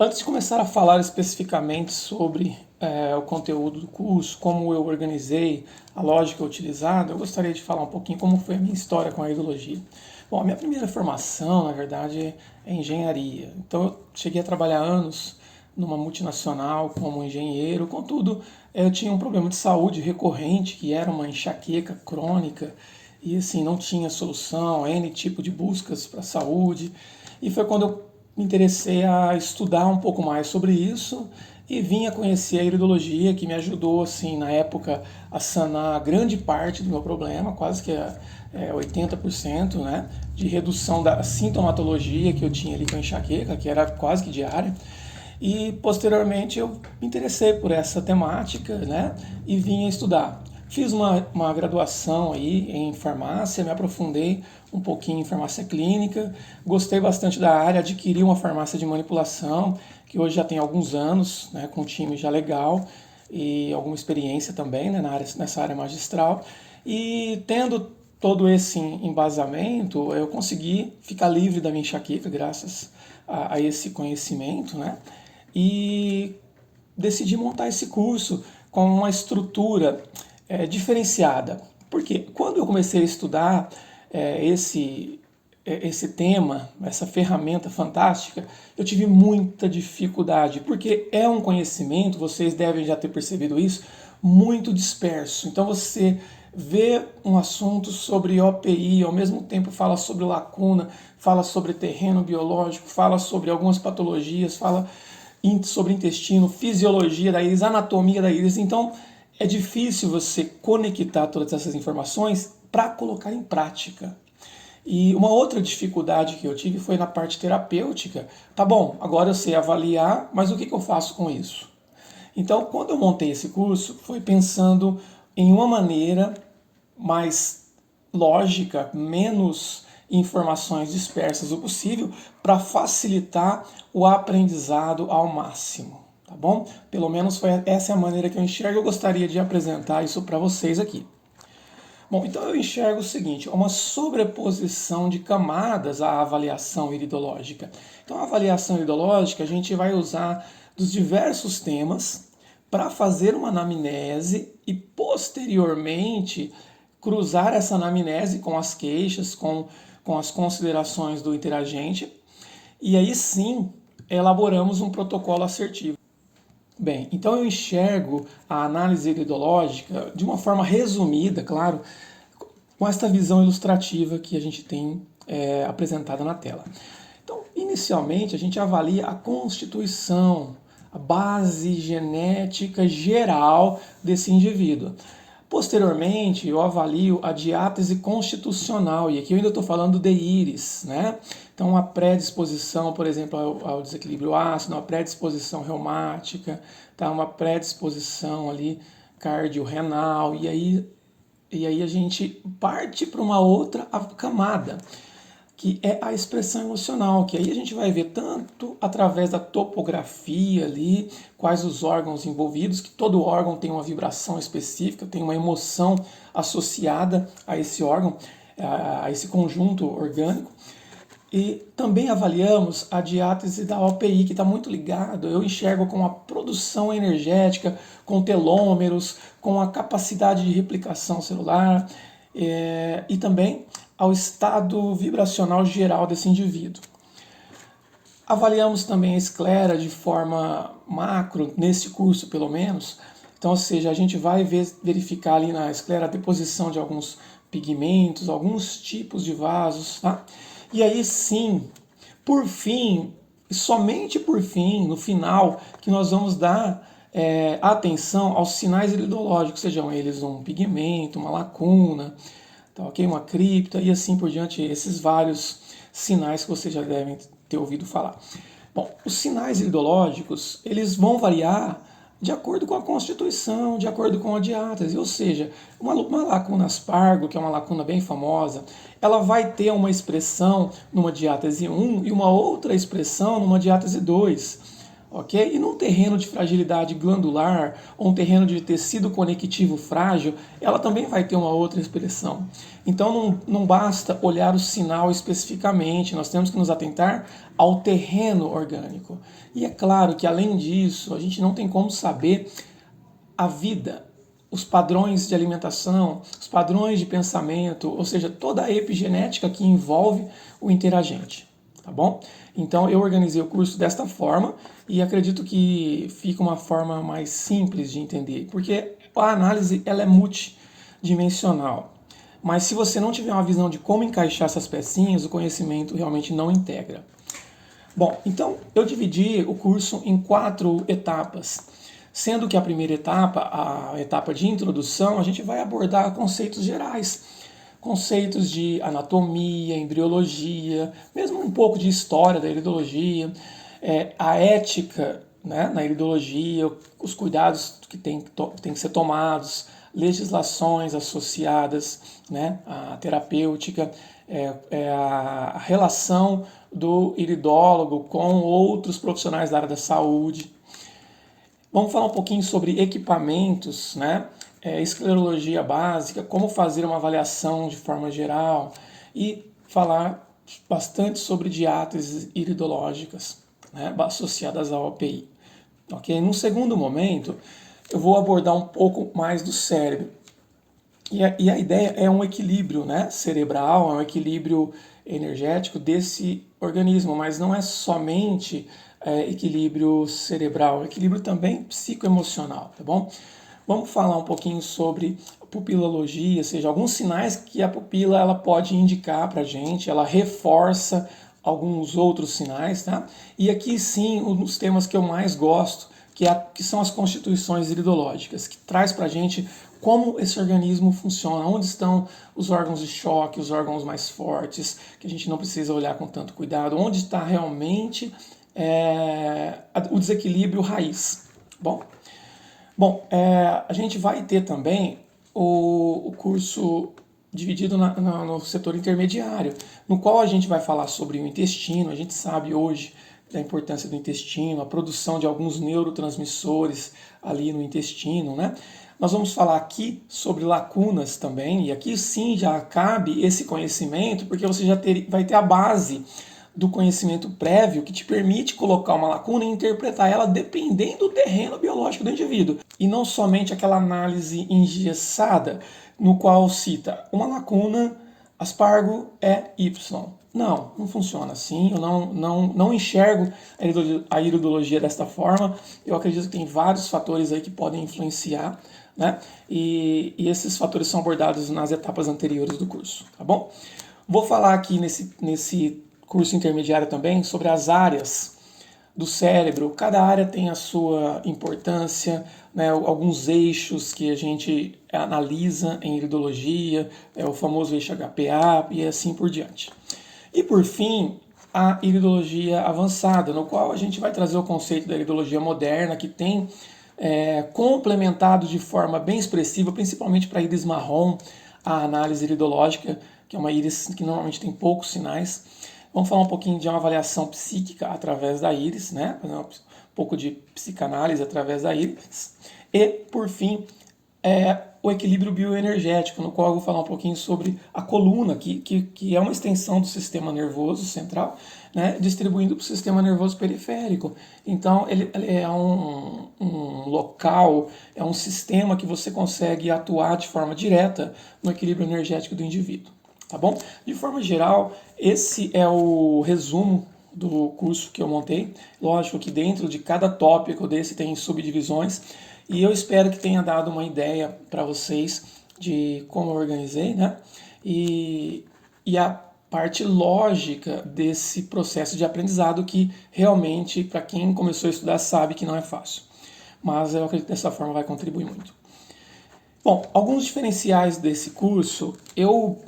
Antes de começar a falar especificamente sobre o conteúdo do curso, como eu organizei, a lógica utilizada, eu gostaria de falar um pouquinho como foi a minha história com a iridologia. Bom, a minha primeira formação, na verdade, é engenharia. Então eu cheguei a trabalhar anos numa multinacional como engenheiro, contudo, eu tinha um problema de saúde recorrente, que era uma enxaqueca crônica, e assim, não tinha solução, N tipo de buscas para a saúde, e foi quando eu me interessei a estudar um pouco mais sobre isso e vim a conhecer a iridologia, que me ajudou, assim, na época, a sanar grande parte do meu problema, quase que 80%, né, de redução da sintomatologia que eu tinha ali com a enxaqueca, que era quase que diária. E posteriormente eu me interessei por essa temática, né, e vim a estudar. Fiz uma graduação aí em farmácia, me aprofundei um pouquinho em farmácia clínica, gostei bastante da área, adquiri uma farmácia de manipulação, que hoje já tem alguns anos, né, com um time já legal e alguma experiência também, né, nessa área magistral. E tendo todo esse embasamento, eu consegui ficar livre da minha enxaqueca graças a esse conhecimento, né? E decidi montar esse curso com uma estrutura diferenciada. Porque quando eu comecei a estudar esse tema, essa ferramenta fantástica, eu tive muita dificuldade, porque é um conhecimento, vocês devem já ter percebido isso, muito disperso. Então você vê um assunto sobre OPI, ao mesmo tempo fala sobre lacuna, fala sobre terreno biológico, fala sobre algumas patologias, fala sobre intestino, fisiologia da íris, anatomia da íris. Então é difícil você conectar todas essas informações para colocar em prática. E uma outra dificuldade que eu tive foi na parte terapêutica. Tá bom, agora eu sei avaliar, mas o que eu faço com isso? Então, quando eu montei esse curso, foi pensando em uma maneira mais lógica, menos informações dispersas o possível, para facilitar o aprendizado ao máximo, tá bom? Pelo menos essa é a maneira que eu enxergo. Eu gostaria de apresentar isso para vocês aqui. Bom, então eu enxergo o seguinte, uma sobreposição de camadas à avaliação iridológica. Então a avaliação iridológica a gente vai usar dos diversos temas para fazer uma anamnese e posteriormente cruzar essa anamnese com as queixas, com as considerações do interagente, e aí sim elaboramos um protocolo assertivo. Bem, então eu enxergo a análise iridológica de uma forma resumida, claro, com esta visão ilustrativa que a gente tem apresentada na tela. Então, inicialmente, a gente avalia a constituição, a base genética geral desse indivíduo. Posteriormente, eu avalio a diátese constitucional, e aqui eu ainda estou falando de íris, né? Então, uma predisposição, por exemplo, ao desequilíbrio ácido, uma predisposição reumática, tá? Uma predisposição ali cardiorrenal, e aí a gente parte para uma outra camada, que é a expressão emocional, que aí a gente vai ver tanto através da topografia ali, quais os órgãos envolvidos, que todo órgão tem uma vibração específica, tem uma emoção associada a esse órgão, a esse conjunto orgânico. E também avaliamos a diátese da OPI, que está muito ligado, eu enxergo com a produção energética, com telômeros, com a capacidade de replicação celular e também ao estado vibracional geral desse indivíduo. Avaliamos também a esclera de forma macro, nesse curso pelo menos. Então, ou seja, a gente vai verificar ali na esclera a deposição de alguns pigmentos, alguns tipos de vasos, tá? E aí sim, por fim, e somente por fim, no final, que nós vamos dar atenção aos sinais iridológicos, sejam eles um pigmento, uma lacuna, tá, okay? Uma cripta e assim por diante, esses vários sinais que vocês já devem ter ouvido falar. Bom, os sinais iridológicos, eles vão variar de acordo com a constituição, de acordo com a diátese, ou seja, uma lacuna aspargo, que é uma lacuna bem famosa, ela vai ter uma expressão numa diátese 1 e uma outra expressão numa diátese 2. ok? E num terreno de fragilidade glandular ou um terreno de tecido conectivo frágil, ela também vai ter uma outra expressão. Então não basta olhar o sinal especificamente, nós temos que nos atentar ao terreno orgânico. E é claro que além disso, a gente não tem como saber a vida, os padrões de alimentação, os padrões de pensamento, ou seja, toda a epigenética que envolve o interagente, tá bom? Então eu organizei o curso desta forma e acredito que fica uma forma mais simples de entender, porque a análise ela é multidimensional. Mas se você não tiver uma visão de como encaixar essas pecinhas, o conhecimento realmente não integra. Bom, então eu dividi o curso em 4 etapas, sendo que a primeira etapa, a etapa de introdução, a gente vai abordar conceitos gerais, conceitos de anatomia, embriologia, mesmo um pouco de história da iridologia, a ética, né, na iridologia, os cuidados que tem que ser tomados, legislações associadas, né, à terapêutica, a relação do iridólogo com outros profissionais da área da saúde. Vamos falar um pouquinho sobre equipamentos, né? Esclerologia básica, como fazer uma avaliação de forma geral e falar bastante sobre diáteses iridológicas, né, associadas ao OPI. Okay? Num segundo momento, eu vou abordar um pouco mais do cérebro. E a ideia é um equilíbrio, né, cerebral, é um equilíbrio energético desse organismo, mas não é somente equilíbrio cerebral, é equilíbrio também psicoemocional, tá bom? Vamos falar um pouquinho sobre a pupilologia, ou seja, alguns sinais que a pupila ela pode indicar para a gente, ela reforça alguns outros sinais, tá? E aqui sim, um dos temas que eu mais gosto, que são as constituições iridológicas, que traz para a gente como esse organismo funciona, onde estão os órgãos de choque, os órgãos mais fortes, que a gente não precisa olhar com tanto cuidado, onde está realmente o desequilíbrio raiz. Bom, a gente vai ter também o curso dividido no setor intermediário, no qual a gente vai falar sobre o intestino. A gente sabe hoje da importância do intestino, a produção de alguns neurotransmissores ali no intestino, né? Nós vamos falar aqui sobre lacunas também, e aqui sim já cabe esse conhecimento, porque você já vai ter a base do conhecimento prévio que te permite colocar uma lacuna e interpretar ela dependendo do terreno biológico do indivíduo. E não somente aquela análise engessada no qual cita uma lacuna, aspargo é Y. Não funciona assim, eu não enxergo a iridologia desta forma. Eu acredito que tem vários fatores aí que podem influenciar, né? E esses fatores são abordados nas etapas anteriores do curso, tá bom? Vou falar aqui nesse curso intermediário também sobre as áreas do cérebro. Cada área tem a sua importância, né, alguns eixos que a gente analisa em iridologia, o famoso eixo HPA e assim por diante. E por fim, a iridologia avançada, no qual a gente vai trazer o conceito da iridologia moderna, que tem complementado de forma bem expressiva, principalmente para a íris marrom, a análise iridológica, que é uma íris que normalmente tem poucos sinais. Vamos falar um pouquinho de uma avaliação psíquica através da íris, né? Um pouco de psicanálise através da íris. E, por fim, o equilíbrio bioenergético, no qual eu vou falar um pouquinho sobre a coluna, que é uma extensão do sistema nervoso central, né, distribuindo para o sistema nervoso periférico. Então, ele é um local, é um sistema que você consegue atuar de forma direta no equilíbrio energético do indivíduo. Tá bom? De forma geral, esse é o resumo do curso que eu montei. Lógico que dentro de cada tópico desse tem subdivisões, e eu espero que tenha dado uma ideia para vocês de como eu organizei, né? E a parte lógica desse processo de aprendizado que realmente, para quem começou a estudar, sabe que não é fácil. Mas eu acredito que dessa forma vai contribuir muito. Bom, alguns diferenciais desse curso, eu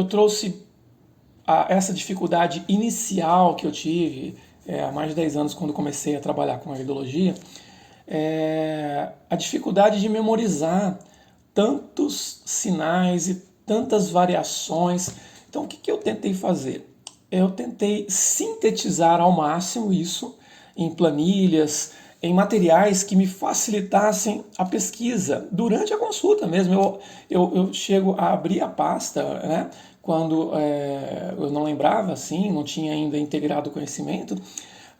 trouxe essa dificuldade inicial que eu tive há mais de 10 anos, quando comecei a trabalhar com a iridologia, a dificuldade de memorizar tantos sinais e tantas variações. Então, o que eu tentei fazer? Eu tentei sintetizar ao máximo isso em planilhas, em materiais que me facilitassem a pesquisa durante a consulta mesmo. Eu chego a abrir a pasta, né, quando eu não lembrava, assim, não tinha ainda integrado o conhecimento,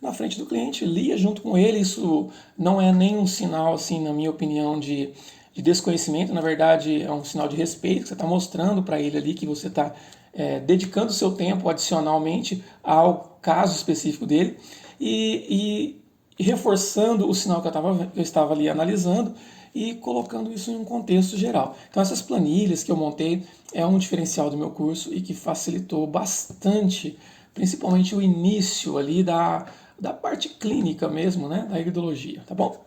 na frente do cliente, lia junto com ele. Isso não é nem um sinal, assim, na minha opinião, de desconhecimento. Na verdade, é um sinal de respeito, que você está mostrando para ele ali que você está dedicando o seu tempo adicionalmente ao caso específico dele e reforçando o sinal que eu estava ali analisando e colocando isso em um contexto geral. Então essas planilhas que eu montei é um diferencial do meu curso e que facilitou bastante, principalmente o início ali da parte clínica mesmo, né, da iridologia, tá bom?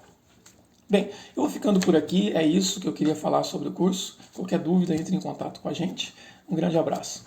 Bem, eu vou ficando por aqui, é isso que eu queria falar sobre o curso. Qualquer dúvida, entre em contato com a gente. Um grande abraço.